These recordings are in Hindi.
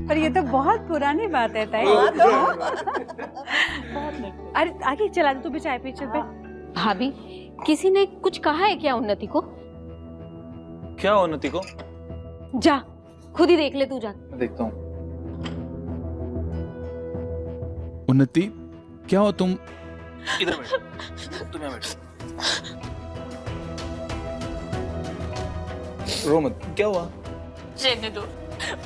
पर ये तो बहुत पुरानी बात है ताई। अरे आगे चला दे, तू भी चाय पी चल पे। भाभी, किसी ने कुछ कहा है क्या उन्नति को? क्या उन्नति को? जा खुद ही देख ले, तू जा। देखता हूँ। उन्नति, क्या हो तुम? इधर बैठ, तुम यहाँ बैठ। रो मत, क्या हुआ? रहने दो,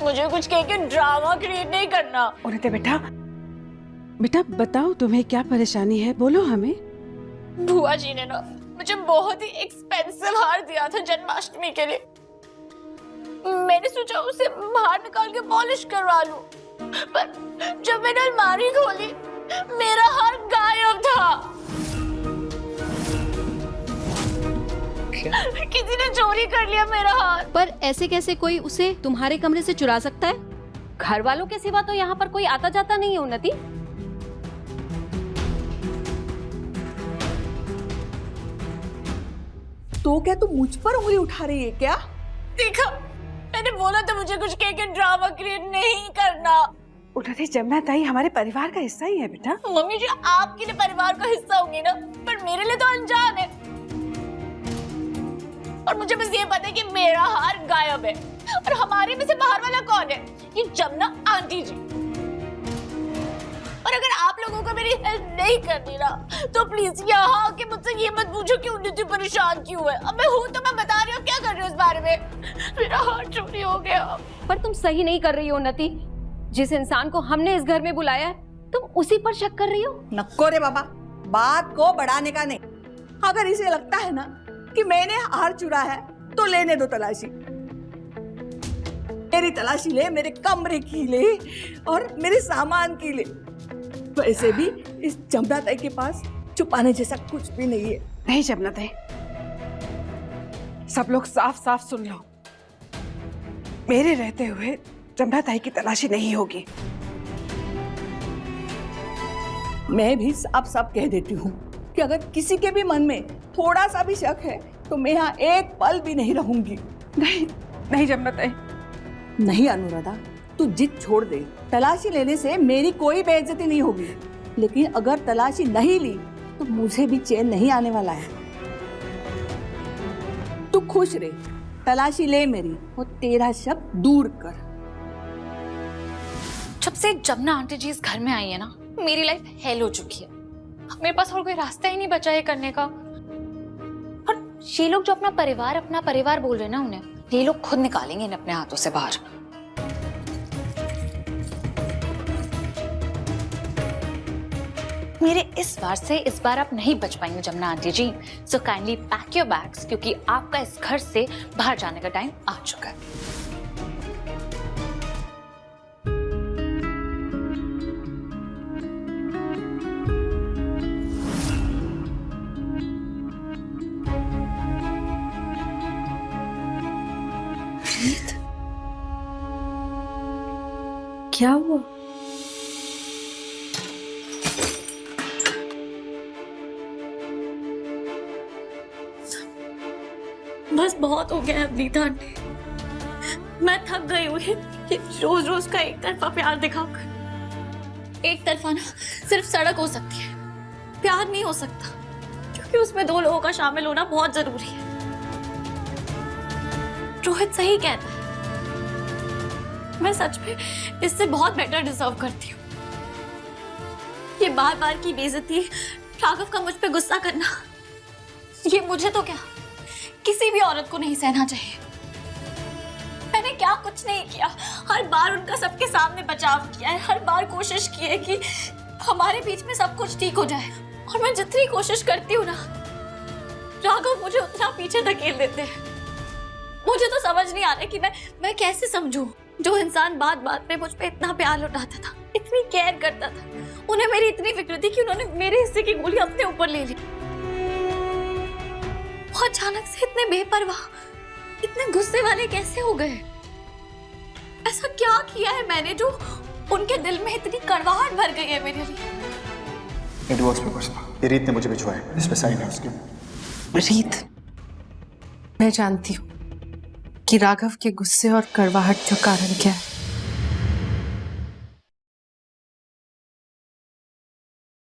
मुझे कुछ कह के ड्रामा क्रिएट नहीं करना। उन्नति बेटा, बेटा बताओ तुम्हें क्या परेशानी है, बोलो हमें। बुआ जी ने ना मुझे बहुत ही एक्सपेंसिव हार दिया था जन्माष्टमी के लिए। मैंने सोचा उसे बाहर निकाल के पॉलिश करवा लूं, पर जब मैंने अलमारी खोली मेरा हार गायब था। किसी ने चोरी कर लिया मेरा हार। पर ऐसे कैसे कोई उसे तुम्हारे कमरे से चुरा सकता है? घर वालों के सिवा तो यहाँ पर कोई आता जाता नहीं है उन्नति। तो क्या तू मुझ पर उंगली उठा रही है क्या? देखा, मैंने बोला था मुझे कुछ कह के ड्रामा क्रिएट नहीं करना। उन्नति, जमुना ताई हमारे परिवार का हिस्सा ही है बेटा। मम्मी जी आपके लिए परिवार का हिस्सा होंगी ना, पर मेरे लिए तो अनजान है। और मुझे बस ये पता है कि मेरा हार गायब है। और हमारे में से बाहर वाला कौन है? ये जमुना आंटी जी। और अगर आप लोगों को मेरी हेल्प नहीं करनी ना, तो प्लीज यहाँ आके मुझसे ये मत पूछो कि उन्नति परेशान क्यों है। अब मैं हूँ तो मैं बता रही हूँ, क्या कर रही हूँ इस बारे में। मेरा हार चोरी हो गया। पर तुम सही नहीं कर रही हो उन्नति। जिस इंसान को हमने इस घर में बुलाया है, तुम उसी पर शक कर रही हो। नको रे बाबा, बात को बढ़ाने का नहीं। अगर इसे लगता है ना कि मैंने हार चुरा है तो लेने दो तलाशी। मेरी तलाशी ले, मेरे कमरे की ले और मेरे सामान की ले। वैसे भी इस जमुना ताई के पास छुपाने जैसा कुछ भी नहीं है। नहीं जमुना ताई, सब लोग साफ साफ सुन लो। मेरे रहते हुए जमुना ताई की तलाशी नहीं होगी। मैं भी साफ साफ कह देती हूँ कि अगर किसी के भी मन में थोड़ा सा भी शक है तो मैं यहाँ एक पल भी नहीं रहूंगी। नहीं नहीं जमुना ताई। नहीं अनुराधा, तू जिद छोड़ दे। तलाशी लेने से मेरी कोई बेइज्जती नहीं होगी, लेकिन अगर तलाशी नहीं ली तो मुझे भी चैन नहीं आने वाला है। तू खुश रहे, तलाशी ले मेरी और तेरा शक दूर कर। जब से जमुना आंटी जी इस घर में आई है ना, मेरी लाइफ हेल हो चुकी है। मेरे पास और कोई रास्ता ही नहीं बचा है करने का। और ये लोग जो अपना परिवार बोल रहे हैं ना, उन्हें ये लोग खुद निकालेंगे इन अपने हाथों से बाहर। मेरे इस बार आप नहीं बच पाएंगे Jamuna aunty ji. So kindly pack your bags, क्योंकि आपका इस घर से बाहर जाने का टाइम आ चुका है। क्या हुआ? बस बहुत हो गया है अनीता आंटी। मैं थक गई हूँ ये रोज रोज का एक तरफा प्यार दिखाकर। एक तरफा ना सिर्फ सड़क हो सकती है, प्यार नहीं हो सकता, क्योंकि उसमें दो लोगों का शामिल होना बहुत जरूरी है। रोहित सही कहता है, मैं सच में इससे बहुत बेटर डिजर्व करती हूँ। ये बार बार की बेइज्जती, राघव का मुझ पे गुस्सा करना, ये मुझे तो क्या किसी भी औरत को नहीं सहना चाहिए। मैंने क्या कुछ नहीं किया, हर बार उनका सबके सामने बचाव किया है, हर बार कोशिश की है कि हमारे बीच में सब कुछ ठीक हो जाए। और मैं जितनी कोशिश करती हूँ ना, राघव मुझे उतना पीछे धकेल देते हैं। मुझे तो समझ नहीं आ रहा कि मैं कैसे समझूं। जो इंसान बात बात में मुझ पे इतना प्यार लुटाता था, इतनी केयर करता था, उन्हें मेरी इतनी फिक्र थी कि उन्होंने मेरे हिस्से की गोली अपने ऊपर ले ली। वो अचानक से इतने बेपरवाह, इतने गुस्से वाले कैसे हो गए? ऐसा क्या किया है मैंने जो उनके दिल में इतनी कड़वाहट भर गई है मेरे लिए? ये डिवोर्स पेपर्स, ये रीत ने मुझे भिजवाए, इस पे साइन है उसके। रीत, मैं जानती हूँ कि राघव के गुस्से और कड़वाहट का कारण क्या है।